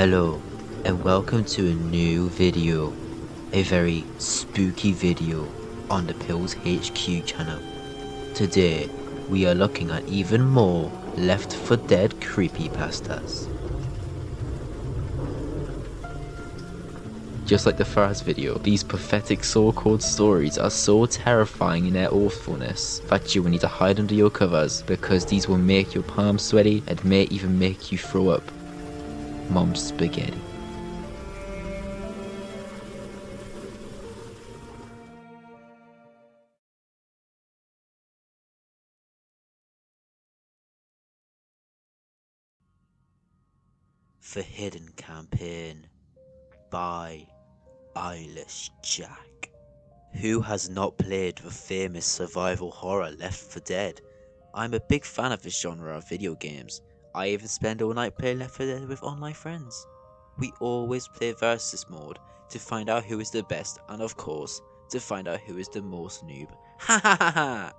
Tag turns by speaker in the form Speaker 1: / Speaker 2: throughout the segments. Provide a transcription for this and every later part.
Speaker 1: Hello and welcome to a new video, a very spooky video on the Pills HQ channel. Today we are looking at even more Left 4 Dead creepypastas. Just like the first video, these pathetic so-called stories are so terrifying in their awfulness that you will need to hide under your covers because these will make your palms sweaty and may even make you throw up Mom's spaghetti. The Hidden Campaign by Eyeless Jack. Who has not played the famous survival horror Left 4 Dead? I'm a big fan of this genre of video games. I even spend all night playing Left 4 Dead with online friends. We always play versus mode to find out who is the best and of course to find out who is the most noob. Ha ha ha ha!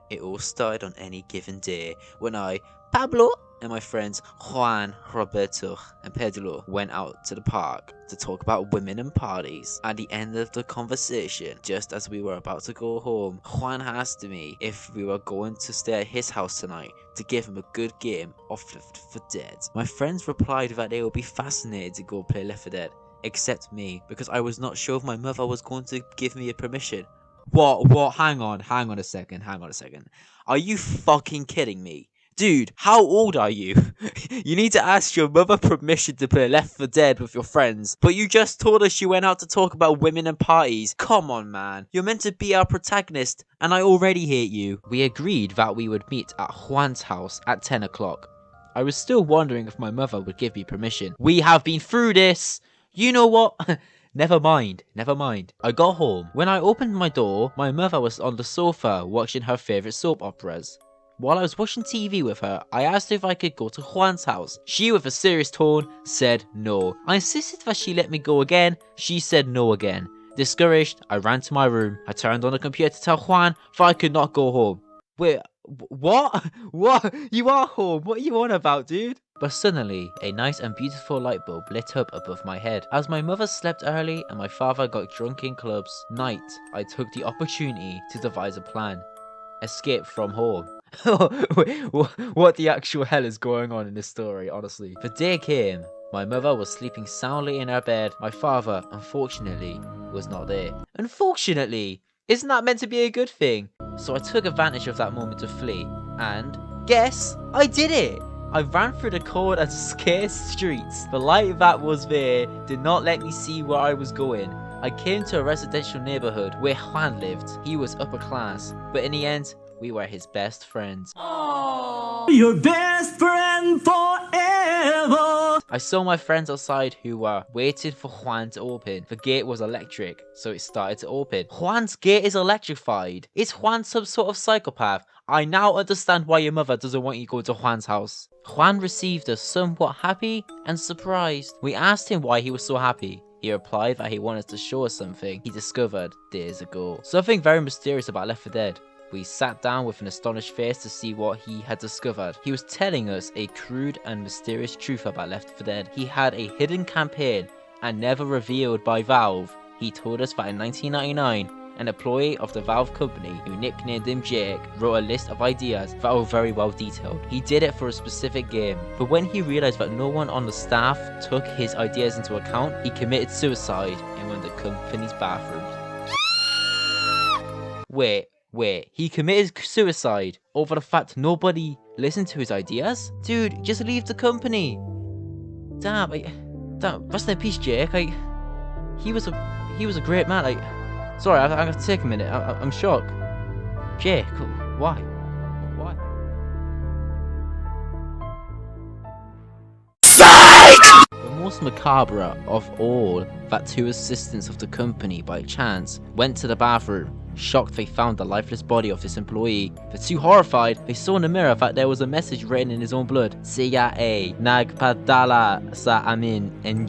Speaker 1: It all started on any given day when I, Pablo, and my friends Juan, Roberto, and Pedro went out to the park to talk about women and parties. At the end of the conversation, just as we were about to go home, Juan asked me if we were going to stay at his house tonight to give him a good game of Left 4 Dead. My friends replied that they would be fascinated to go play Left 4 Dead, except me, because I was not sure if my mother was going to give me a permission. What? Hang on a second. Are you fucking kidding me? Dude, how old are you? You need to ask your mother permission to play Left 4 Dead with your friends. But you just told us you went out to talk about women and parties. Come on, man. You're meant to be our protagonist, and I already hate you. We agreed that we would meet at Juan's house at 10 o'clock. I was still wondering if my mother would give me permission. We have been through this. You know what? Never mind. I got home. When I opened my door, my mother was on the sofa watching her favourite soap operas. While I was watching TV with her, I asked her if I could go to Juan's house. She, with a serious tone, said no. I insisted that she let me go again. She said no again. Discouraged, I ran to my room. I turned on the computer to tell Juan that I could not go home. Wait, what? What? You are home? What are you on about, dude? But suddenly, a nice and beautiful light bulb lit up above my head. As my mother slept early and my father got drunk in clubs, night, I took the opportunity to devise a plan. Escape from home. Wait, what the actual hell is going on in this story, honestly? The day came. My mother was sleeping soundly in her bed. My father, unfortunately, was not there. Unfortunately? Isn't that meant to be a good thing? So I took advantage of that moment to flee. And, guess, I did it! I ran through the cold and scarce streets. The light that was there did not let me see where I was going. I came to a residential neighborhood where Juan lived. He was upper class, but in the end, we were his best friends. Aww. Your best friend forever! I saw my friends outside who were waiting for Juan to open. The gate was electric, so it started to open. Juan's gate is electrified. Is Juan some sort of psychopath? I now understand why your mother doesn't want you to go to Juan's house. Juan received us somewhat happy and surprised. We asked him why he was so happy. He replied that he wanted to show us something he discovered days ago. Something very mysterious about Left 4 Dead. We sat down with an astonished face to see what he had discovered. He was telling us a crude and mysterious truth about Left 4 Dead. He had a hidden campaign and never revealed by Valve. He told us that in 1999, an employee of the Valve company, who nicknamed him Jake, wrote a list of ideas that were very well detailed. He did it for a specific game, but when he realized that no one on the staff took his ideas into account, he committed suicide in one of the company's bathrooms. Wait, he committed suicide over the fact nobody listened to his ideas? Dude, just leave the company. Damn, rest in peace, Jake. He was a great man. Sorry, I have to take a minute. I'm shocked. Jake, why? Why? Psych! The most macabre of all, that two assistants of the company by chance went to the bathroom. Shocked, they found the lifeless body of this employee. The two horrified, they saw in the mirror that there was a message written in his own blood. CIA nagpadala sa amin ng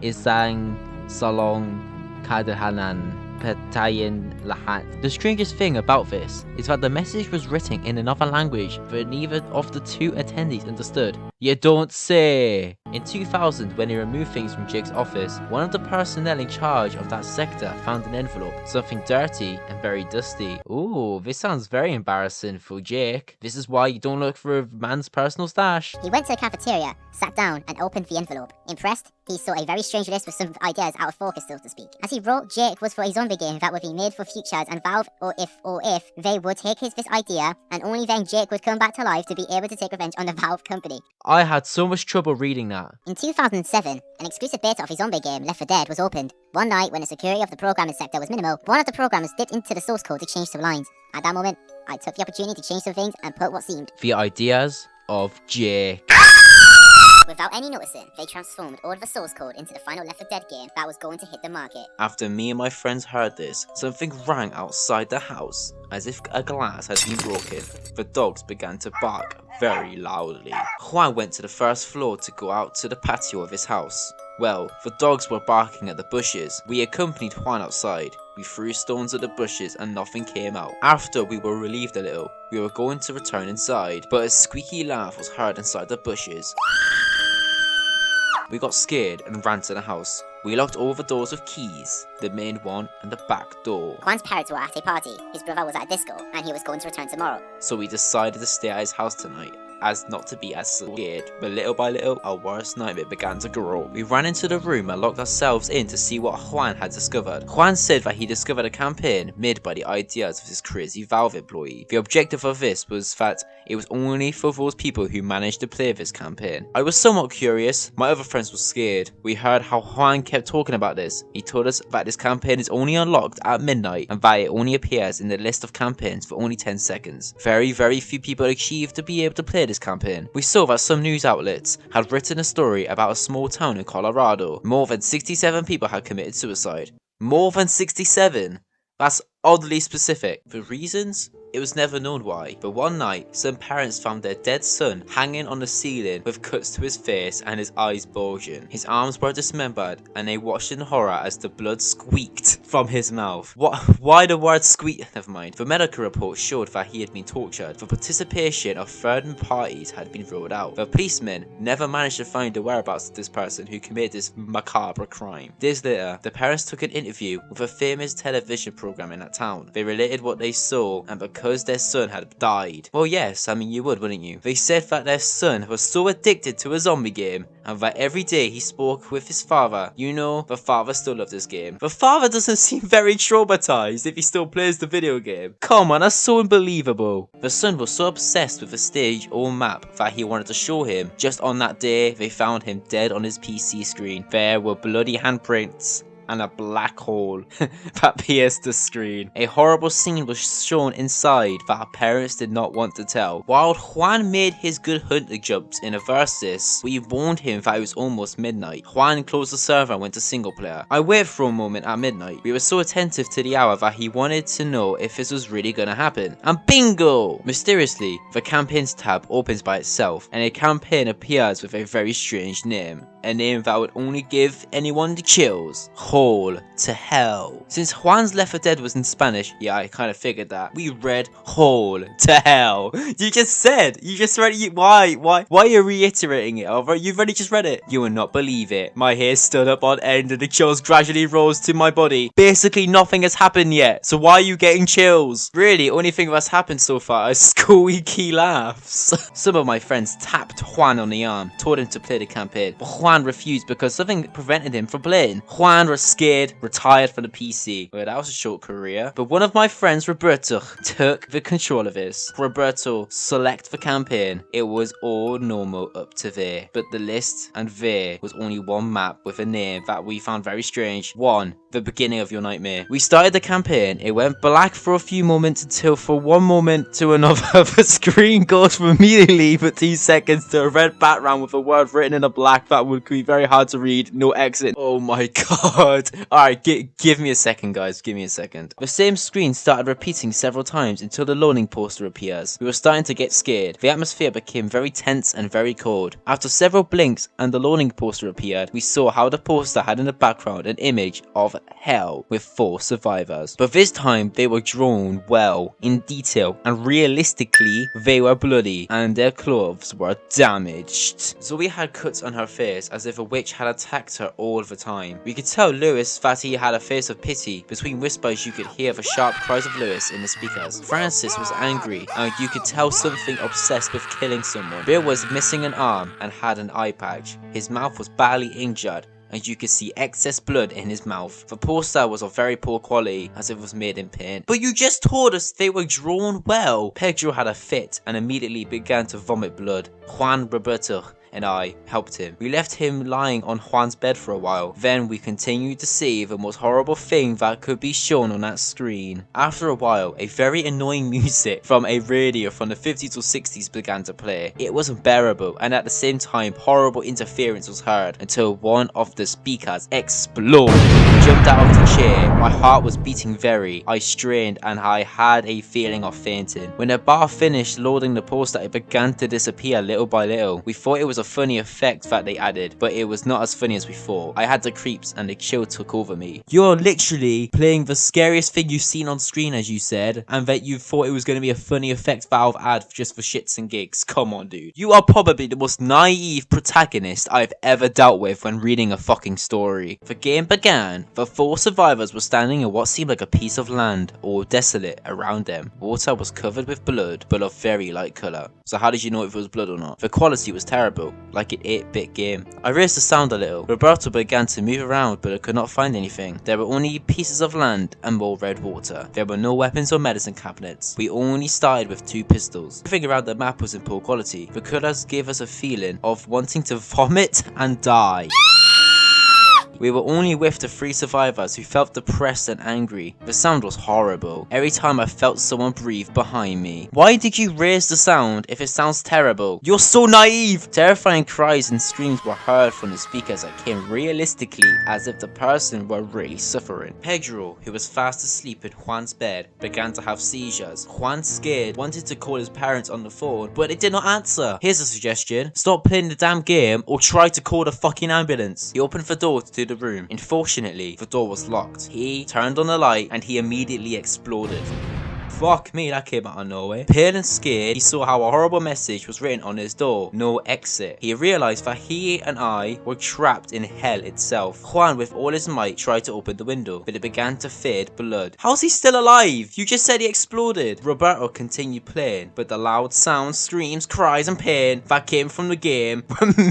Speaker 1: isang salong kadahanan. The strangest thing about this is that the message was written in another language that neither of the two attendees understood. You don't say. In 2000, when he removed things from Jake's office, one of the personnel in charge of that sector found an envelope, something dirty and very dusty. Ooh, this sounds very embarrassing for Jake. This is why you don't look for a man's personal stash.
Speaker 2: He went to the cafeteria, sat down, and opened the envelope. Impressed, he saw a very strange list with some ideas out of focus, so to speak. As he wrote, Jake was for a zombie game that would be made for futures, and Valve, or if they would take this idea, and only then Jake would come back to life to be able to take revenge on the Valve company.
Speaker 1: I had so much trouble reading that.
Speaker 2: In 2007, an exclusive beta of a zombie game, Left 4 Dead, was opened. One night, when the security of the programming sector was minimal, one of the programmers dipped into the source code to change some lines. At that moment, I took the opportunity to change some things and put what seemed
Speaker 1: the ideas of Jake.
Speaker 2: Without any noticing, they transformed all of the source code into the final Left 4 Dead game that was going to hit the market.
Speaker 1: After me and my friends heard this, something rang outside the house, as if a glass had been broken. The dogs began to bark very loudly. Juan went to the first floor to go out to the patio of his house. Well, the dogs were barking at the bushes. We accompanied Juan outside. We threw stones at the bushes and nothing came out. After we were relieved a little, we were going to return inside, but a squeaky laugh was heard inside the bushes. We got scared and ran to the house. We locked all the doors with keys, the main one and the back door.
Speaker 2: Juan's parents were at a party, his brother was at a disco, and he was going to return tomorrow.
Speaker 1: So we decided to stay at his house tonight, as not to be as scared. But little by little, our worst nightmare began to grow. We ran into the room and locked ourselves in to see what Juan had discovered. Juan said that he discovered a campaign made by the ideas of his crazy Valve employee. The objective of this was that it was only for those people who managed to play this campaign. I was somewhat curious, my other friends were scared. We heard how Juan kept talking about this. He told us that this campaign is only unlocked at midnight and that it only appears in the list of campaigns for only 10 seconds. Very few people achieved to be able to play this campaign. We saw that some news outlets had written a story about a small town in Colorado. More than 67 people had committed suicide. More than 67? That's oddly specific. For reasons? It was never known why, but one night, some parents found their dead son hanging on the ceiling with cuts to his face and his eyes bulging. His arms were dismembered, and they watched in horror as the blood squeaked from his mouth. Why the word squeak? Never mind. The medical report showed that he had been tortured. The participation of third parties had been ruled out. The policemen never managed to find the whereabouts of this person who committed this macabre crime. Days later, the parents took an interview with a famous television program in that town. They related what they saw, and because their son had died. Well, yes, I mean, you would, wouldn't you? They said that their son was so addicted to a zombie game, and that every day he spoke with his father. You know, the father still loved this game. The father doesn't seem very traumatized if he still plays the video game. Come on, that's so unbelievable. The son was so obsessed with the stage or map that he wanted to show him. Just on that day, they found him dead on his PC screen. There were bloody handprints and a black hole that pierced the screen. A horrible scene was shown inside that our parents did not want to tell. While Juan made his good hunter jumps in a versus, we warned him that it was almost midnight. Juan closed the server and went to single player. I waited for a moment at midnight. We were so attentive to the hour that he wanted to know if this was really gonna happen. And bingo! Mysteriously, the campaigns tab opens by itself, and a campaign appears with a very strange name. A name that would only give anyone the chills. Hole to Hell. Since Juan's Left 4 Dead was in Spanish, yeah, I kind of figured that. We read Hole to Hell. You just read it. Why are you reiterating it? You've already just read it. You will not believe it. My hair stood up on end and the chills gradually rose to my body. Basically, nothing has happened yet. So why are you getting chills? Really, only thing that's happened so far is squeaky laughs. Some of my friends tapped Juan on the arm, told him to play the campaign, but Juan refused because something prevented him from playing. Juan was scared, retired from the PC. Well, that was a short career. But one of my friends, Roberto, took the control of this. Roberto, select the campaign. It was all normal up to there. But the list and there was only one map with a name that we found very strange. 1. The beginning of your nightmare. We started the campaign. It went black for a few moments until for one moment to another the screen goes from immediately for 2 seconds to a red background with a word written in a black that would be very hard to read. No exit. Oh my god. god. Alright, give me a second, guys. Give me a second. The same screen started repeating several times until the loading poster appears. We were starting to get scared. The atmosphere became very tense and very cold. After several blinks and the loading poster appeared, we saw how the poster had in the background an image of hell with 4 survivors. But this time, they were drawn well, in detail, and realistically, they were bloody, and their clothes were damaged. Zoe had cuts on her face as if a witch had attacked her all the time. We could tell Lewis that he had a face of pity. Between whispers, you could hear the sharp cries of Lewis in the speakers. Francis was angry, and you could tell something obsessed with killing someone. Bill was missing an arm and had an eye patch. His mouth was badly injured, and you could see excess blood in his mouth. The poster was of very poor quality, as if it was made in paint. But you just told us they were drawn well. Pedro had a fit and immediately began to vomit blood. Juan, Roberto, and I helped him. We left him lying on Juan's bed for a while. Then we continued to see the most horrible thing that could be shown on that screen. After a while, a very annoying music from a radio from the 50s or 60s began to play. It was unbearable, and at the same time, horrible interference was heard until one of the speakers exploded. I jumped out of the chair. My heart was beating very. I strained and I had a feeling of fainting. When the bar finished loading the poster, it began to disappear little by little. We thought it was a funny effect that they added, but it was not as funny as we thought. I had the creeps and the chill took over me. You're literally playing the scariest thing you've seen on screen, as you said, and that you thought it was going to be a funny effect Valve ad just for shits and gigs. Come on, dude. You are probably the most naive protagonist I've ever dealt with when reading a fucking story. The game began. The 4 survivors were standing in what seemed like a piece of land, all desolate around them. Water was covered with blood, but of very light colour. So how did you know if it was blood or not? The quality was terrible, like an 8-bit game. I raised the sound a little. Roberto began to move around, but I could not find anything. There were only pieces of land and more red water. There were no weapons or medicine cabinets. We only started with 2 pistols. Everything around the map was in poor quality. The colours gave us a feeling of wanting to vomit and die. We were only with the 3 survivors who felt depressed and angry. The sound was horrible. Every time I felt someone breathe behind me. Why did you raise the sound if it sounds terrible? You're so naive! Terrifying cries and screams were heard from the speakers that came realistically as if the person were really suffering. Pedro, who was fast asleep in Juan's bed, began to have seizures. Juan, scared, wanted to call his parents on the phone, but they did not answer. Here's a suggestion. Stop playing the damn game or try to call the fucking ambulance. He opened the door to the room. Unfortunately, the door was locked. He turned on the light and he immediately exploded. Fuck me, that came out of nowhere. Pale and scared, he saw how a horrible message was written on his door. No exit. He realized that he and I were trapped in hell itself. Juan, with all his might, tried to open the window, but it began to fade blood. How's he still alive? You just said he exploded. Roberto continued playing, but the loud sounds, screams, cries, and pain that came from the game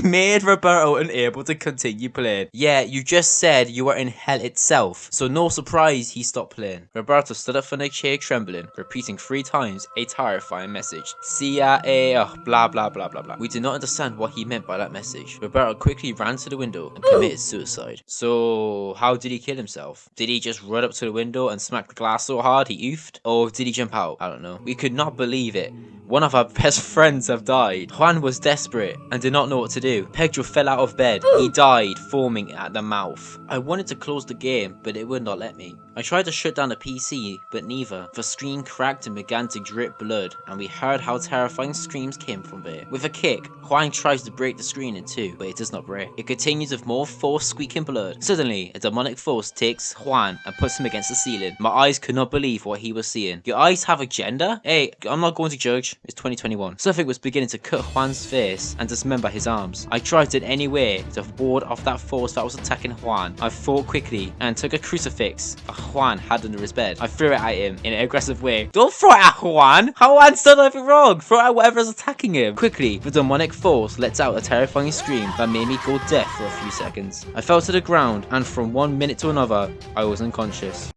Speaker 1: made Roberto unable to continue playing. Yeah, you just said you were in hell itself, so no surprise he stopped playing. Roberto stood up from the chair trembling, repeating 3 times a terrifying message. CIA, blah blah blah blah blah. We did not understand what he meant by that message. Roberto quickly ran to the window and committed suicide. So, how did he kill himself? Did he just run up to the window and smack the glass so hard he oofed? Or did he jump out? I don't know. We could not believe it. One of our best friends have died. Juan was desperate and did not know what to do. Pedro fell out of bed. He died, foaming at the mouth. I wanted to close the game, but it would not let me. I tried to shut down the PC, but neither. The screen cracked and began to drip blood, and we heard how terrifying screams came from there. With a kick, Juan tries to break the screen in 2, but it does not break. It continues with more force squeaking blood. Suddenly, a demonic force takes Juan and puts him against the ceiling. My eyes could not believe what he was seeing. Your eyes have a gender? Hey, I'm not going to judge. It's 2021. Something was beginning to cut Juan's face and dismember his arms. I tried in any way to ward off that force that was attacking Juan. I fought quickly and took a crucifix that Juan had under his bed. I threw it at him in an aggressive way. Don't throw it at Juan! Juan's done nothing wrong! Throw it at whatever is attacking him! Quickly, the demonic force lets out a terrifying scream that made me go deaf for a few seconds. I fell to the ground, and from 1 minute to another, I was unconscious.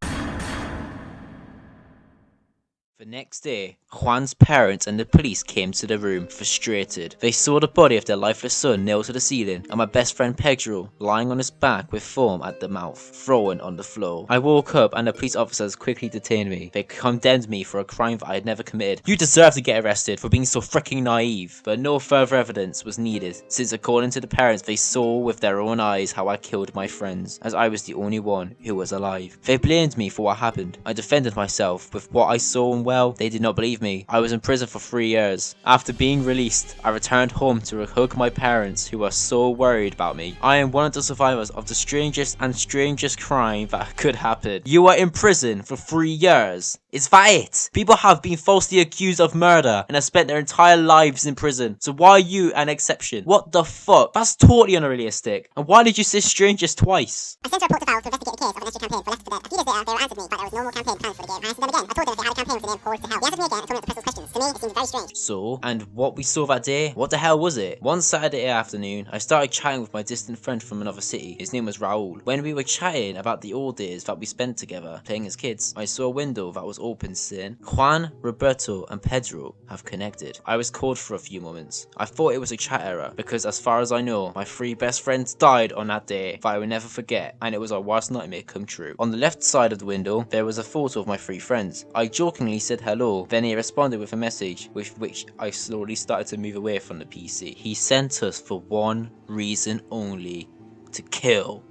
Speaker 1: The next day, Juan's parents and the police came to the room, frustrated. They saw the body of their lifeless son nailed to the ceiling, and my best friend Pedro lying on his back with foam at the mouth, thrown on the floor. I woke up and the police officers quickly detained me. They condemned me for a crime that I had never committed. You deserve to get arrested for being so freaking naive. But no further evidence was needed, since according to the parents, they saw with their own eyes how I killed my friends, as I was the only one who was alive. They blamed me for what happened. I defended myself with what I saw, and well, they did not believe me. I was in prison for 3 years. After being released, I returned home to hug my parents, who were so worried about me. I am one of the survivors of the strangest crime that could happen. You are in prison for 3 years. Is that it? People have been falsely accused of murder and have spent their entire lives in prison. So why are you an exception? What the fuck? That's totally unrealistic. And why did you say strangest twice?
Speaker 2: I sent a report to Valve to investigate a case of an extra campaign for Left 4 Dead. A few days later, they answered me, but there was no more campaign plans for the game. I answered them again. I told them if they had a campaign with the name Hold to Hell. They answered me again and told me not to press those questions. To me, it seemed very strange.
Speaker 1: So, and what we saw that day? What the hell was it? One Saturday afternoon, I started chatting with my distant friend from another city. His name was Raul. When we were chatting about the old days that we spent together, playing as kids, I saw a window that was open saying, Juan, Roberto, and Pedro have connected. I was cold for a few moments. I thought it was a chat error, because as far as I know, my 3 best friends died on that day that I will never forget, and it was our worst nightmare come true. On the left side of the window, there was a photo of my 3 friends. I jokingly said hello, then he responded with a message, with which I slowly started to move away from the PC. He sent us for one reason only, to kill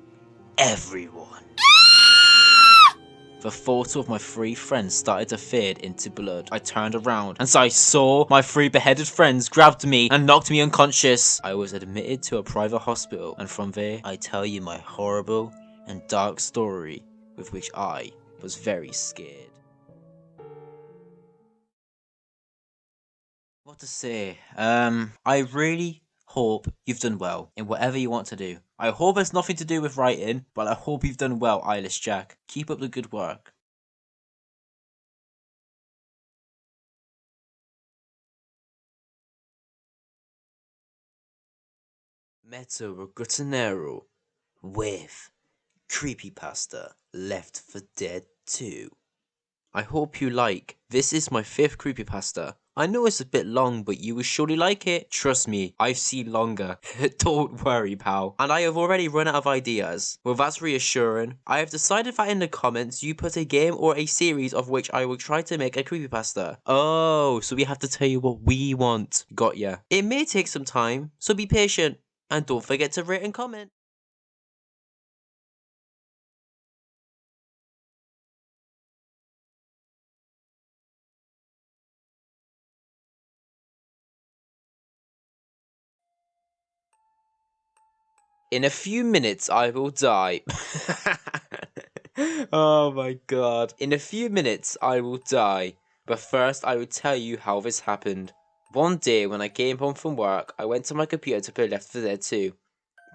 Speaker 1: everyone. The photo of my 3 friends started to fade into blood. I turned around and so I saw my 3 beheaded friends grabbed me and knocked me unconscious. I was admitted to a private hospital, and from there I tell you my horrible and dark story, with which I was very scared. What to say? I really hope you've done well in whatever you want to do. I hope it's nothing to do with writing, but I hope you've done well, Eyeless Jack. Keep up the good work. Mezzo Ruggiero with Creepypasta Left for Dead 2. I hope you like. This is my 5th creepypasta. I know it's a bit long, but you will surely like it. Trust me, I've seen longer. Don't worry, pal. And I have already run out of ideas. Well, that's reassuring. I have decided that in the comments you put a game or a series of which I will try to make a creepypasta. Oh, so we have to tell you what we want. Got ya. It may take some time, so be patient. And don't forget to rate and comment. In a few minutes, I will die. Oh my god. In a few minutes, I will die. But first, I will tell you how this happened. One day, when I came home from work, I went to my computer to play Left 4 Dead 2.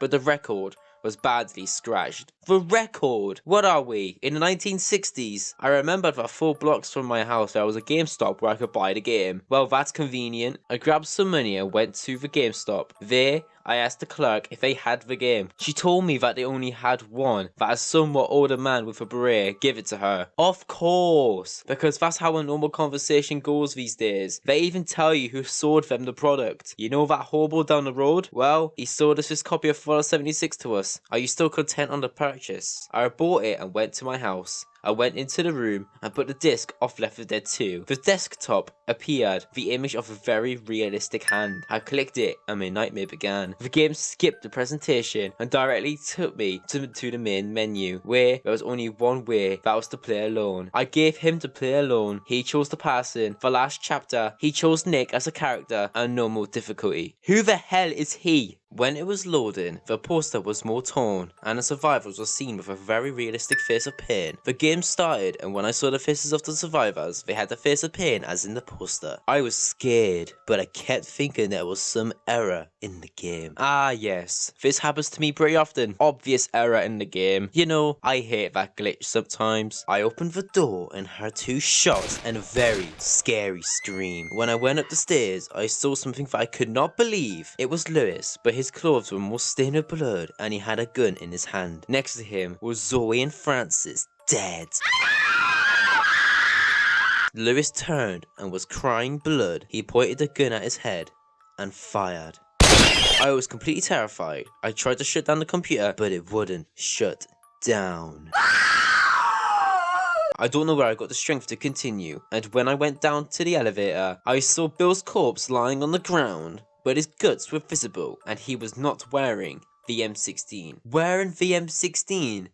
Speaker 1: But the record was badly scratched. The record! What are we? In the 1960s? I remembered that 4 blocks from my house there was a GameStop where I could buy the game. Well, that's convenient. I grabbed some money and went to the GameStop. There, I asked the clerk if they had the game. She told me that they only had one, that a somewhat older man with a beret gave it to her. Of course, because that's how a normal conversation goes these days. They even tell you who sold them the product. You know that hobo down the road? Well, he sold us this copy of Fallout 76 to us. Are you still content on the purchase? I bought it and went to my house. I went into the room and put the disc of Left 4 Dead 2. The desktop appeared the image of a very realistic hand. I clicked it and my nightmare began. The game skipped the presentation and directly took me to the main menu, where there was only one way, that was to play alone. I gave him to play alone. He chose the person. The last chapter, he chose Nick as a character and normal difficulty. Who the hell is he? When it was loading, the poster was more torn, and the survivors were seen with a very realistic face of pain. The game started, and when I saw the faces of the survivors, they had the face of pain as in the poster. I was scared, but I kept thinking there was some error in the game. Ah yes, this happens to me pretty often. Obvious error in the game. You know, I hate that glitch sometimes. I opened the door and heard 2 shots and a very scary scream. When I went up the stairs, I saw something that I could not believe. It was Lewis, but his clothes were more stained with blood and he had a gun in his hand. Next to him was Zoe and Francis, dead. Lewis turned and was crying blood. He pointed the gun at his head and fired. I was completely terrified. I tried to shut down the computer, but it wouldn't shut down. I don't know where I got the strength to continue, and when I went down to the elevator, I saw Bill's corpse lying on the ground, but his guts were visible, and he was not wearing the M16. Wearing the M16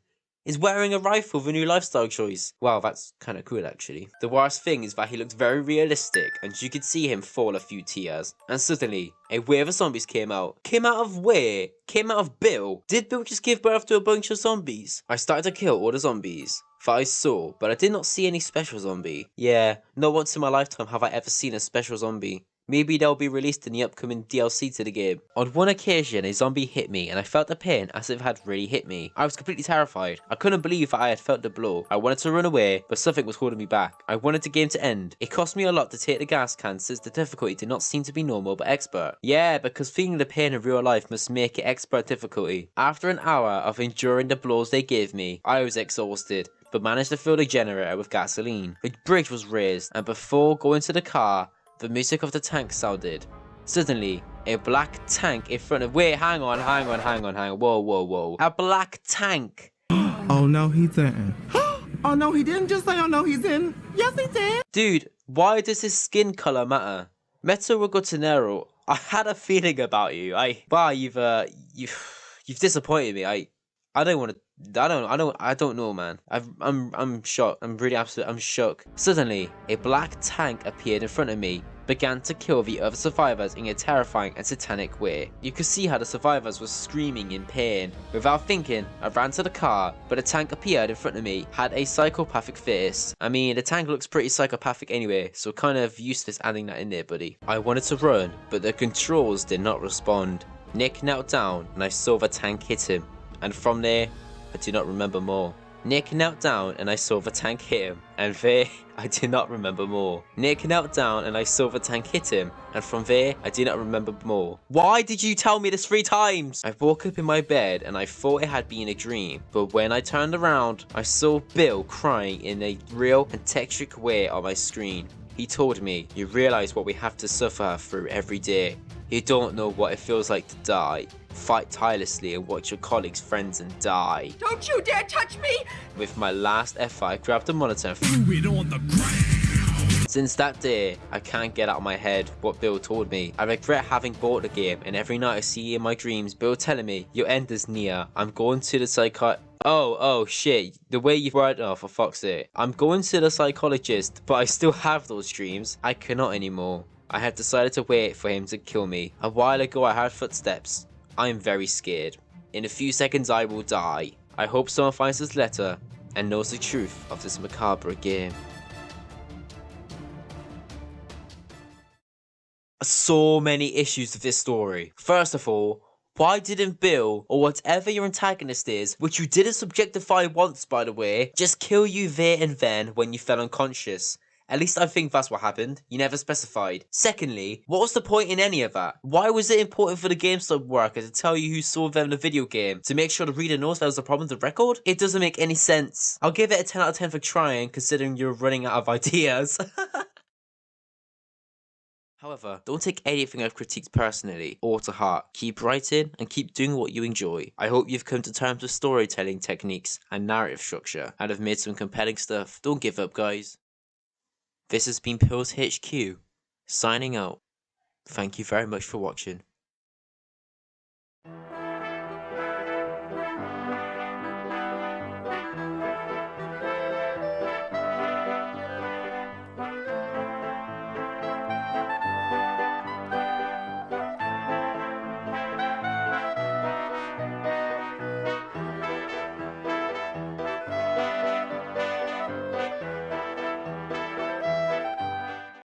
Speaker 1: is wearing a rifle the new lifestyle choice. Wow, that's kind of cool actually. The worst thing is that he looked very realistic, and you could see him fall a few tears. And suddenly, a wave of zombies came out. Came out of where? Came out of Bill. Did Bill just give birth to a bunch of zombies? I started to kill all the zombies that I saw, but I did not see any special zombie. Yeah, not once in my lifetime have I ever seen a special zombie. Maybe they'll be released in the upcoming DLC to the game. On one occasion, a zombie hit me and I felt the pain as if it had really hit me. I was completely terrified. I couldn't believe that I had felt the blow. I wanted to run away, but something was holding me back. I wanted the game to end. It cost me a lot to take the gas can since the difficulty did not seem to be normal but expert. Yeah, because feeling the pain in real life must make it expert difficulty. After an hour of enduring the blows they gave me, I was exhausted, but managed to fill the generator with gasoline. The bridge was raised, and before going to the car, the music of the tank sounded. Suddenly, a black tank in front of— wait, hang on. Whoa. A black tank.
Speaker 3: Oh no, he didn't. Oh no, he didn't just say, oh no, he's in. Yes, he did.
Speaker 1: Dude, why does his skin color matter? Metal Rigotinero, I had a feeling about you. Wow, you've disappointed me. I don't want to. I don't know, man. I'm shocked. I'm shocked. Suddenly, a black tank appeared in front of me, began to kill the other survivors in a terrifying and satanic way. You could see how the survivors were screaming in pain. Without thinking, I ran to the car, but the tank appeared in front of me, had a psychopathic face. I mean, the tank looks pretty psychopathic anyway, so kind of useless adding that in there, buddy. I wanted to run, but the controls did not respond. Nick knelt down, and I saw the tank hit him. And from there, I do not remember more. Nick knelt down and I saw the tank hit him, and there I do not remember more. Nick knelt down and I saw the tank hit him, and from there I do not remember more. Why did you tell me this 3 times? I woke up in my bed and I thought it had been a dream, but when I turned around, I saw Bill crying in a real and textured way on my screen. He told me, "You realize what we have to suffer through every day. You don't know what it feels like to die. Fight tirelessly and watch your colleagues, friends, and die."
Speaker 4: Don't you dare touch me!
Speaker 1: With my last effort, I grabbed the monitor and
Speaker 3: Threw it on the ground.
Speaker 1: since that day, I can't get out of my head what Bill told me. I regret having bought the game, and every night I see in my dreams Bill telling me, "Your end is near. I'm going to the Oh shit, the way you word— oh, for fuck's sake. I'm going to the psychologist, but I still have those dreams. I cannot anymore. I have decided to wait for him to kill me. A while ago I heard footsteps. I am very scared. In a few seconds I will die. I hope someone finds this letter and knows the truth of this macabre game." So many issues with this story. First of all, why didn't Bill, or whatever your antagonist is, which you didn't subjectify once by the way, just kill you there and then when you fell unconscious? At least I think that's what happened. You never specified. Secondly, what was the point in any of that? Why was it important for the GameStop worker to tell you who saw them in the video game? To make sure the reader knows there was a problem with the record? It doesn't make any sense. I'll give it a 10 out of 10 for trying, considering you're running out of ideas. However, don't take anything I've critiqued personally or to heart. Keep writing and keep doing what you enjoy. I hope you've come to terms with storytelling techniques and narrative structure and have made some compelling stuff. Don't give up, guys. This has been Pills HQ, signing out. Thank you very much for watching.